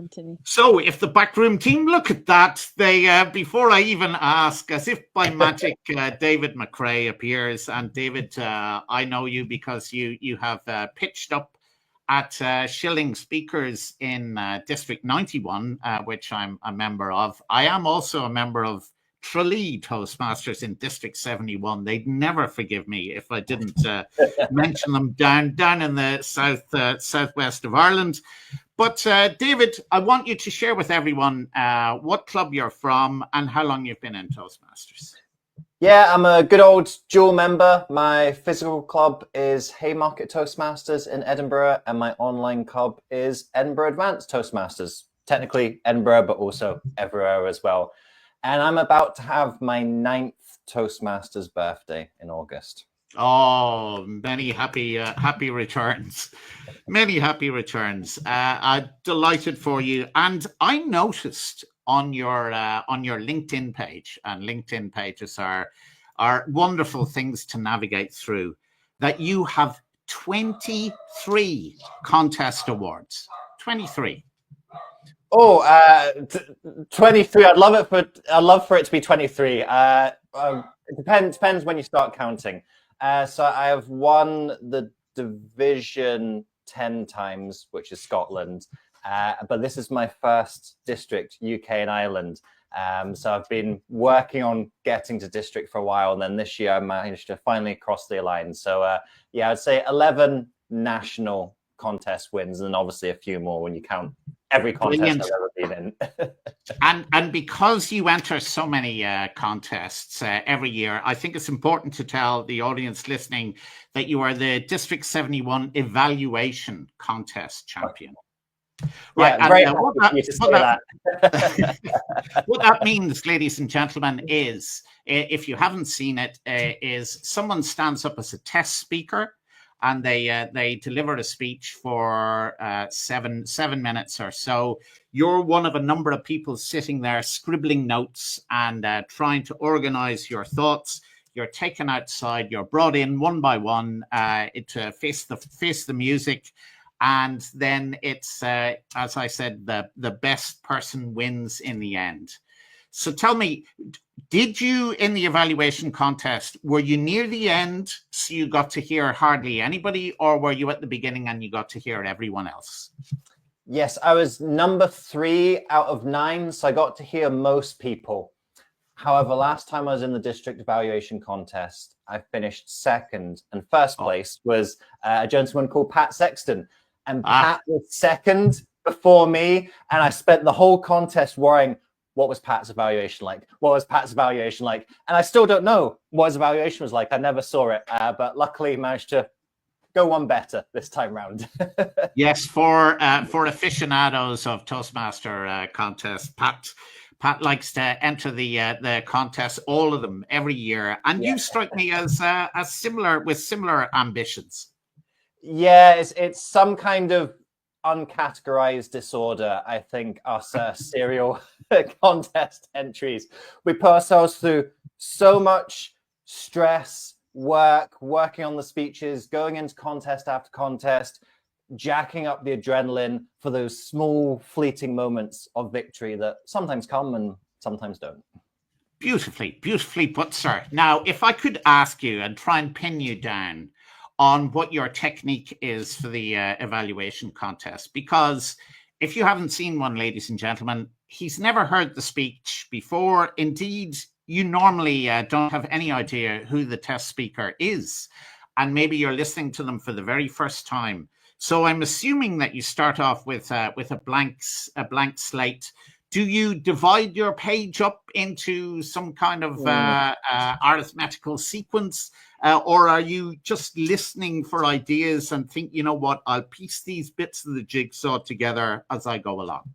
Continue. So if the backroom team look at that, they before I even ask, as if by magic, David McRae appears. And David, I know you because you have pitched up at Shilling Speakers in District 91, which I'm a member of. I am also a member of Tralee Toastmasters in District 71. They'd never forgive me if I didn't mention them down in the southwest of Ireland. But David, I want you to share with everyone what club you're from and how long you've been in Toastmasters. Yeah, I'm a good old dual member. My physical club is Haymarket Toastmasters in Edinburgh, and my online club is Edinburgh Advanced Toastmasters. Technically Edinburgh, but also everywhere as well. And I'm about to have my 9th Toastmasters birthday in August. Oh, many happy returns. Many happy returns. I'm delighted for you. And I noticed on your LinkedIn page, and LinkedIn pages are wonderful things to navigate through, that you have 23 contest awards. 23. Oh, 23. I'd love for it to be 23. It depends when you start counting. So I have won the division 10 times, which is Scotland. But this is my first district, UK and Ireland. So I've been working on getting to district for a while. And then this year I managed to finally cross the line. So yeah, I'd say 11 national contest wins, and obviously a few more when you count every contest Brilliant. I've ever been in. and because you enter so many contests every year, I think it's important to tell the audience listening that you are the District 71 Evaluation Contest Champion. Right. Yeah, what that means, ladies and gentlemen, is, if you haven't seen it, is someone stands up as a test speaker, and they deliver a speech for 7 minutes or so. You're one of a number of people sitting there scribbling notes and trying to organize your thoughts. You're taken outside. You're brought in one by one to face the music, and then it's as I said, the best person wins in the end. So tell me, did you, in the evaluation contest, were you near the end so you got to hear hardly anybody, or were you at the beginning and you got to hear everyone else? Yes, I was number 3 out of 9, so I got to hear most people. However, last time I was in the district evaluation contest, I finished 2nd, and first place was a gentleman called Pat Sexton. And Pat was 2nd before me, and I spent the whole contest worrying, what was Pat's evaluation like? What was Pat's evaluation like? And I still don't know what his evaluation was like. I never saw it, but luckily managed to go one better this time round. Yes, for aficionados of Toastmaster contests, Pat likes to enter the contest, all of them, every year. And you strike me as similar ambitions. Yeah, it's some kind of uncategorized disorder, I think, us serial contest entries. We put ourselves through so much stress, working on the speeches, going into contest after contest, jacking up the adrenaline for those small fleeting moments of victory that sometimes come and sometimes don't. Beautifully put, sir. Now, if I could ask you and try and pin you down on what your technique is for the evaluation contest, because if you haven't seen one, ladies and gentlemen, he's never heard the speech before. Indeed, you normally don't have any idea who the test speaker is, and maybe you're listening to them for the very first time. So I'm assuming that you start off with a blank slate. Do you divide your page up into some kind of arithmetical sequence? Or are you just listening for ideas and think, you know what, I'll piece these bits of the jigsaw together as I go along?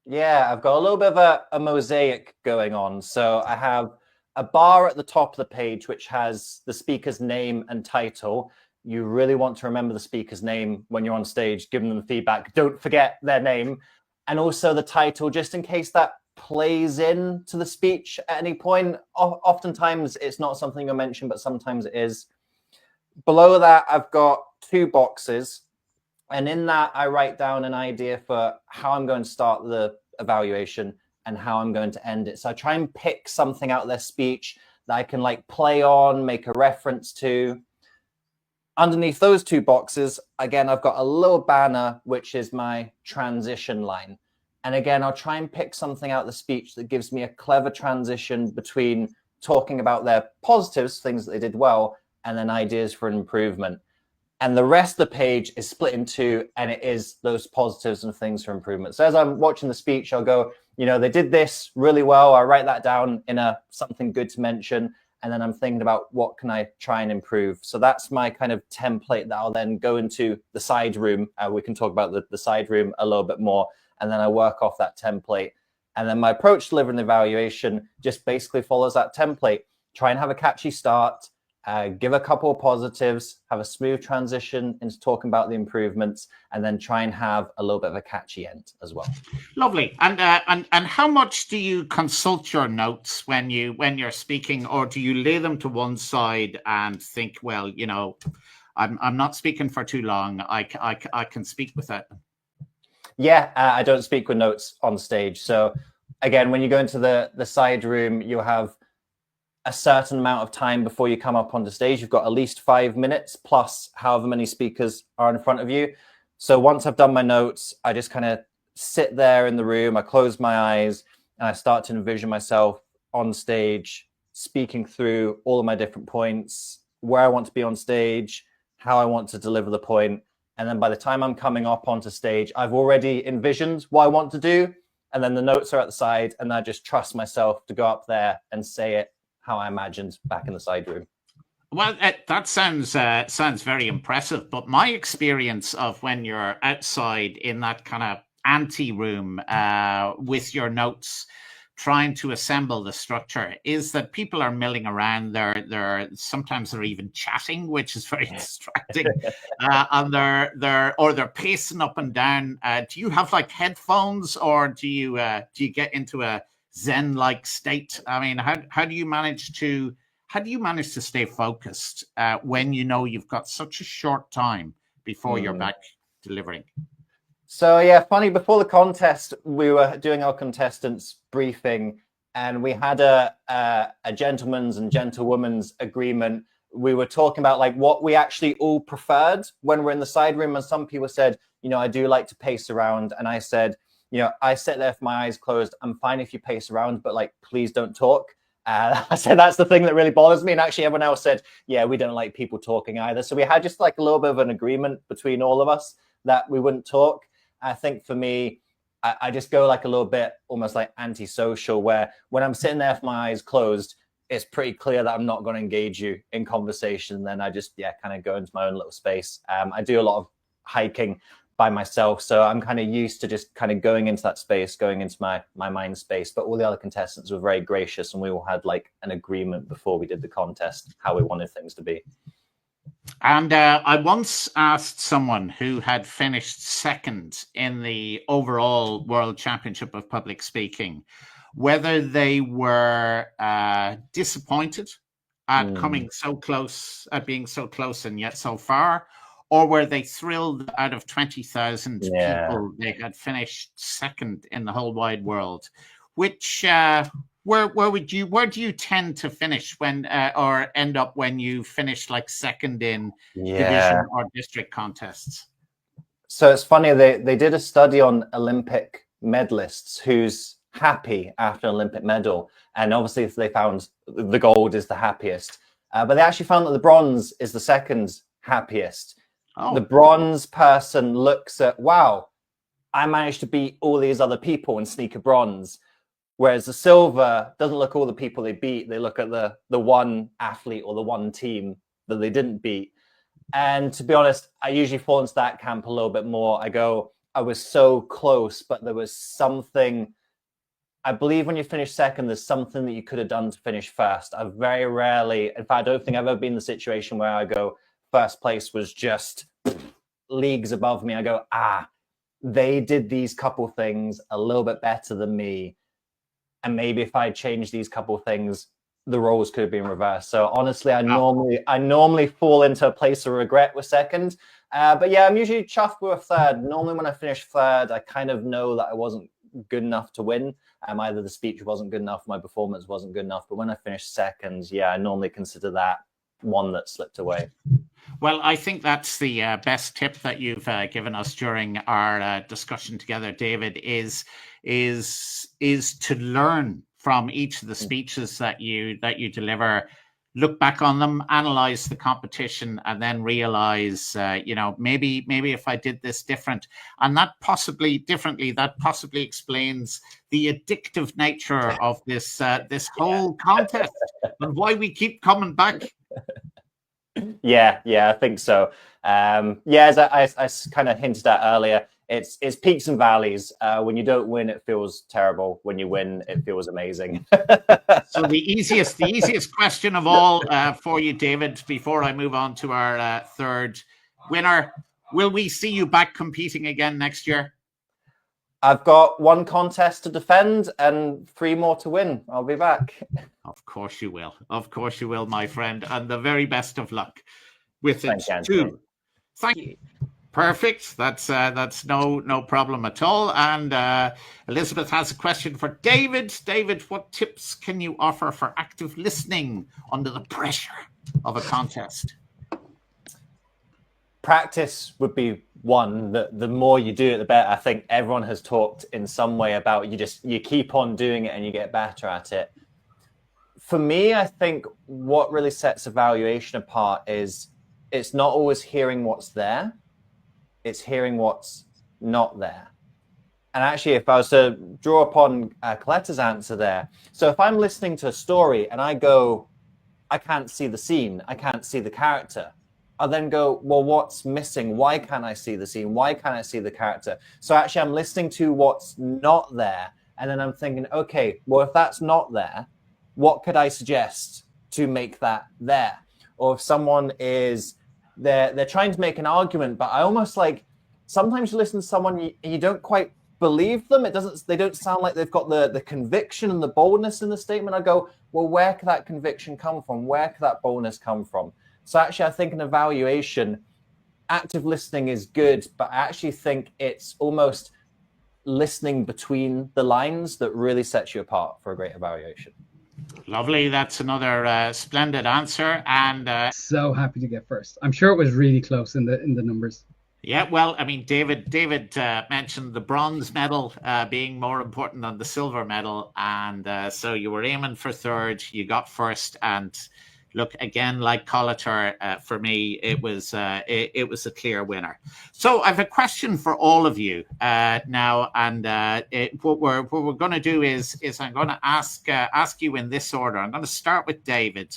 Yeah, I've got a little bit of a mosaic going on. So I have a bar at the top of the page, which has the speaker's name and title. You really want to remember the speaker's name when you're on stage, giving them feedback. Don't forget their name. And also the title, just in case that plays into the speech at any point. Oftentimes it's not something you'll mention, but sometimes it is. Below that, I've got 2 boxes. And in that, I write down an idea for how I'm going to start the evaluation and how I'm going to end it. So I try and pick something out of their speech that I can like play on, make a reference to. Underneath those two boxes, again, I've got a little banner, which is my transition line. And again, I'll try and pick something out of the speech that gives me a clever transition between talking about their positives, things that they did well, and then ideas for improvement. And the rest of the page is split in two, and it is those positives and things for improvement. So as I'm watching the speech, I'll go, they did this really well. I write that down in a something good to mention. And then I'm thinking about what can I try and improve. So that's my kind of template that I'll then go into the side room. We can talk about the side room a little bit more. And then I work off that template. And then my approach to delivering the evaluation just basically follows that template. Try and have a catchy start. Give a couple of positives, have a smooth transition into talking about the improvements, and then try and have a little bit of a catchy end as well. Lovely. And how much do you consult your notes when you're speaking, or do you lay them to one side and think, well, I'm not speaking for too long. I can speak without them. Yeah, I don't speak with notes on stage. So again, when you go into the side room, you have a certain amount of time before you come up onto stage. You've got at least 5 minutes plus however many speakers are in front of you. So once I've done my notes, I just kind of sit there in the room. I close my eyes and I start to envision myself on stage, speaking through all of my different points, where I want to be on stage, how I want to deliver the point. And then by the time I'm coming up onto stage, I've already envisioned what I want to do. And then the notes are at the side, and I just trust myself to go up there and say it how I imagined back in the side room. Well, that sounds very impressive. But my experience of when you're outside in that kind of ante room with your notes, trying to assemble the structure, is that people are milling around. They're sometimes they're even chatting, which is very distracting, and they're pacing up and down. Do you have like headphones, or do you get into a Zen-like state? I mean, how do you manage to stay focused when you've got such a short time before you're back delivering? So yeah, funny, before the contest, we were doing our contestants briefing, and we had a gentleman's and gentlewoman's agreement. We were talking about like what we actually all preferred when we're in the side room, and some people said, I do like to pace around, and I said, I sit there with my eyes closed. I'm fine if you pace around, but like, please don't talk. I said, that's the thing that really bothers me. And actually everyone else said, yeah, we don't like people talking either. So we had just like a little bit of an agreement between all of us that we wouldn't talk. I think for me, I just go like a little bit almost like antisocial, where when I'm sitting there with my eyes closed, it's pretty clear that I'm not going to engage you in conversation. Then I just, kind of go into my own little space. I do a lot of hiking by myself, so I'm kind of used to just kind of going into that space, going into my mind space. But all the other contestants were very gracious, and we all had like an agreement before we did the contest how we wanted things to be. And I once asked someone who had finished second in the overall World Championship of Public Speaking whether they were disappointed at coming so close, at being so close and yet so far, or were they thrilled out of 20,000 people they had finished second in the whole wide world? Which where do you tend to finish when or end up when you finish like second in division or district contests? So it's funny, they did a study on Olympic medalists who's happy after an Olympic medal, and obviously they found the gold is the happiest, but they actually found that the bronze is the second happiest. The bronze person looks at, wow, I managed to beat all these other people and sneak a bronze. Whereas the silver doesn't look at all the people they beat. They look at the one athlete or the one team that they didn't beat. And to be honest, I usually fall into that camp a little bit more. I go, I was so close, but there was something. I believe when you finish second, there's something that you could have done to finish first. I very rarely, in fact, I don't think I've ever been in the situation where I go, first place was just leagues above me. I go, they did these couple things a little bit better than me. And maybe if I changed these couple things, the roles could have been reversed. So honestly, I normally fall into a place of regret with second. But yeah, I'm usually chuffed with a third. Normally when I finish third, I kind of know that I wasn't good enough to win. Either the speech wasn't good enough, my performance wasn't good enough. But when I finish second, yeah, I normally consider that one that slipped away. Well, I think that's the best tip that you've given us during our discussion together, David, is to learn from each of the speeches that you deliver, look back on them, analyze the competition, and then realize, maybe if I did this different, and that possibly explains the addictive nature of this whole contest and why we keep coming back. Yeah, I think so. As I kind of hinted at earlier, it's peaks and valleys. When you don't win, it feels terrible. When you win, it feels amazing. So the easiest question of all for you, David, before I move on to our third winner, will we see you back competing again next year? I've got one contest to defend and 3 more to win. I'll be back. Of course you will. Of course you will, my friend. And the very best of luck with it too. Thank you. Perfect. That's no problem at all. And Elizabeth has a question for David. David, what tips can you offer for active listening under the pressure of a contest? Practice would be one. The more you do it, the better. I think everyone has talked in some way about you keep on doing it and you get better at it. For me, I think what really sets evaluation apart is it's not always hearing what's there, it's hearing what's not there. And actually, if I was to draw upon Coletta's answer there, so if I'm listening to a story and I go, I can't see the scene, I can't see the character, I'll then go, well, what's missing? Why can't I see the scene? Why can't I see the character? So actually, I'm listening to what's not there. And then I'm thinking, okay, well, if that's not there, what could I suggest to make that there? Or if someone is, they're trying to make an argument, but I almost like, sometimes you listen to someone, you don't quite believe them. They don't sound like they've got the conviction and the boldness in the statement. I go, well, where could that conviction come from? Where could that boldness come from? So actually, I think an evaluation, active listening is good, but I actually think it's almost listening between the lines that really sets you apart for a great evaluation. Lovely. That's another splendid answer. And so happy to get first. I'm sure it was really close in the numbers. Yeah, well, I mean, David mentioned the bronze medal being more important than the silver medal. And so you were aiming for third, you got first, and look, again, like Collator, for me, it was a clear winner. So I have a question for all of you now, and what we're going to do is I'm going to ask you in this order. I'm going to start with David,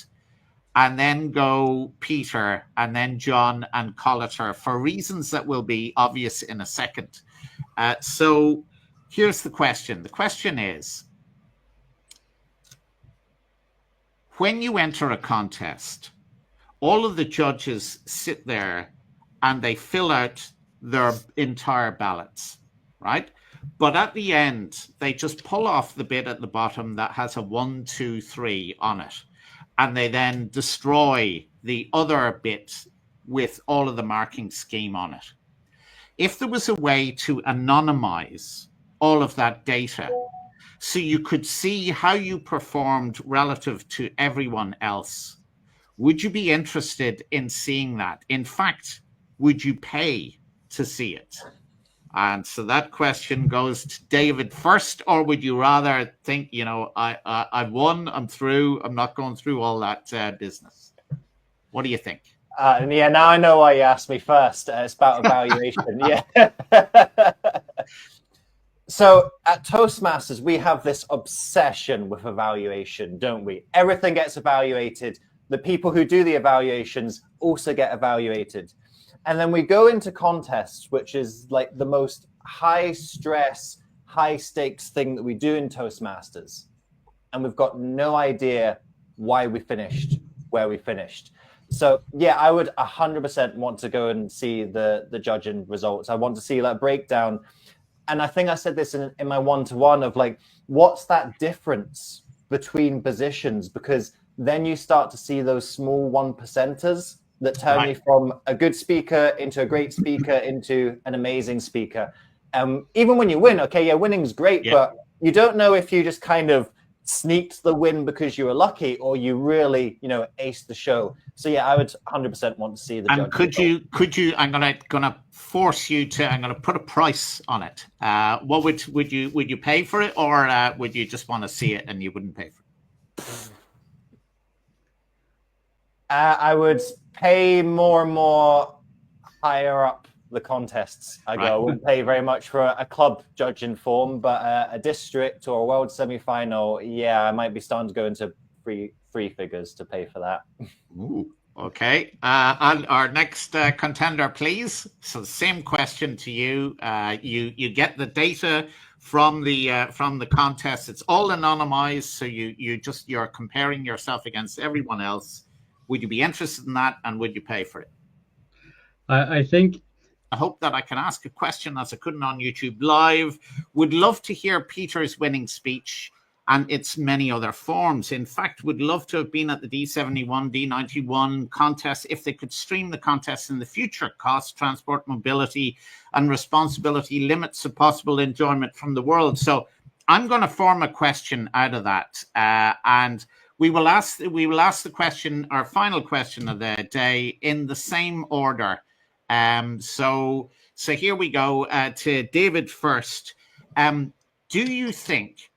and then go Peter, and then John and Collator for reasons that will be obvious in a second. So here's the question. The question is, when you enter a contest, all of the judges sit there and they fill out their entire ballots, right? But at the end, they just pull off the bit at the bottom that has a 1, 2, 3 on it. And they then destroy the other bit with all of the marking scheme on it. If there was a way to anonymize all of that data, so you could see how you performed relative to everyone else, would you be interested in seeing that? In fact, would you pay to see it? And so that question goes to David first, or would you rather think, I've won, I'm through, I'm not going through all that business? What do you think? Yeah, now I know why you asked me first. It's about evaluation. Yeah. So at Toastmasters, we have this obsession with evaluation, don't we? Everything gets evaluated. The people who do the evaluations also get evaluated. And then we go into contests, which is like the most high stress, high stakes thing that we do in Toastmasters. And we've got no idea why we finished where we finished. So yeah, I would 100% want to go and see the judging results. I want to see that breakdown. And I think I said this in my one-to-one of like, what's that difference between positions? Because then you start to see those small 1%ers that turn me from a good speaker into a great speaker into an amazing speaker. Even when you win, okay, yeah, winning's great, but you don't know if you just kind of sneaked the win because you were lucky or you really, aced the show. So yeah, I would 100% want to see the. And could you? I'm gonna force you to. I'm gonna put a price on it. What would you pay for it, or would you just want to see it and you wouldn't pay for it? I would pay more and more higher up the contests. I wouldn't pay very much for a club judging form, but a district or a world semi-final, yeah, I might be starting to go into free figures to pay for that. Ooh, okay. And our next contender, please. So same question to you. You get the data from the contest. It's all anonymized, so you're comparing yourself against everyone else. Would you be interested in that, and would you pay for it? I think. I hope that I can ask a question as I couldn't on YouTube Live. Would love to hear Peter's winning speech and its many other forms. In fact, would love to have been at the D71, D91 contest if they could stream the contest in the future. Cost, transport, mobility, and responsibility limits of possible enjoyment from the world. So I'm going to form a question out of that, and we will ask the question, our final question of the day, in the same order. So here we go to David first. Do you think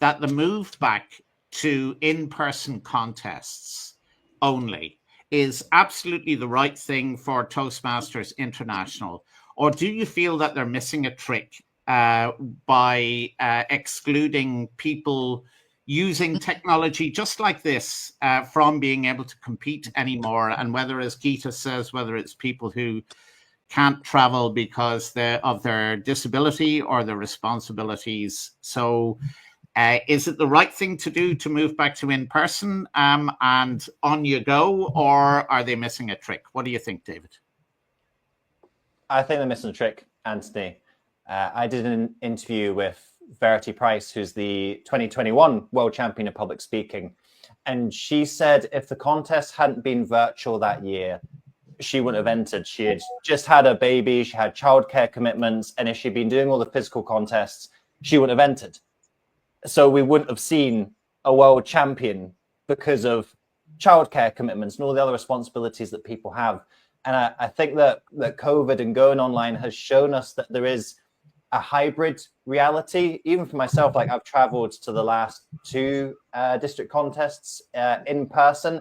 that the move back to in-person contests only is absolutely the right thing for Toastmasters International, or do you feel that they're missing a trick by excluding people using technology just like this from being able to compete anymore? And whether, as Geeta says, whether it's people who can't travel because of their disability or their responsibilities. So is it the right thing to do to move back to in-person and on you go, or are they missing a trick? What do you think, David? I think they're missing a trick, Anthony. I did an interview with Verity Price, who's the 2021 world champion of public speaking. And she said if the contest hadn't been virtual that year, she wouldn't have entered. She had just had a baby, she had childcare commitments, and if she'd been doing all the physical contests, she wouldn't have entered. So we wouldn't have seen a world champion because of childcare commitments and all the other responsibilities that people have. And I think that COVID and going online has shown us that there is a hybrid reality. Even for myself, like I've traveled to the last two district contests in person.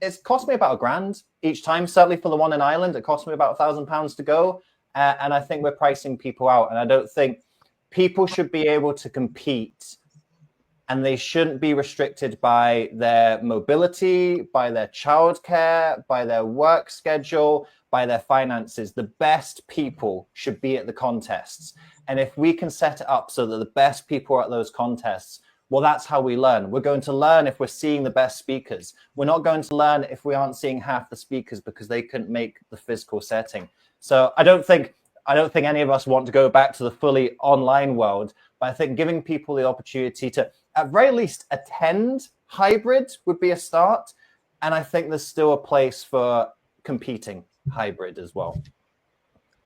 It's cost me about £1,000 each time. Certainly for the one in Ireland, it cost me about £1,000 to go. And I think we're pricing people out. And I don't think people should be able to compete, and they shouldn't be restricted by their mobility, by their childcare, by their work schedule, by their finances. The best people should be at the contests. And if we can set it up so that the best people are at those contests, well, that's how we learn. We're going to learn if we're seeing the best speakers. We're not going to learn if we aren't seeing half the speakers because they couldn't make the physical setting. So I don't think any of us want to go back to the fully online world, but I think giving people the opportunity to, at very least, attend hybrid would be a start. And I think there's still a place for competing hybrid as well.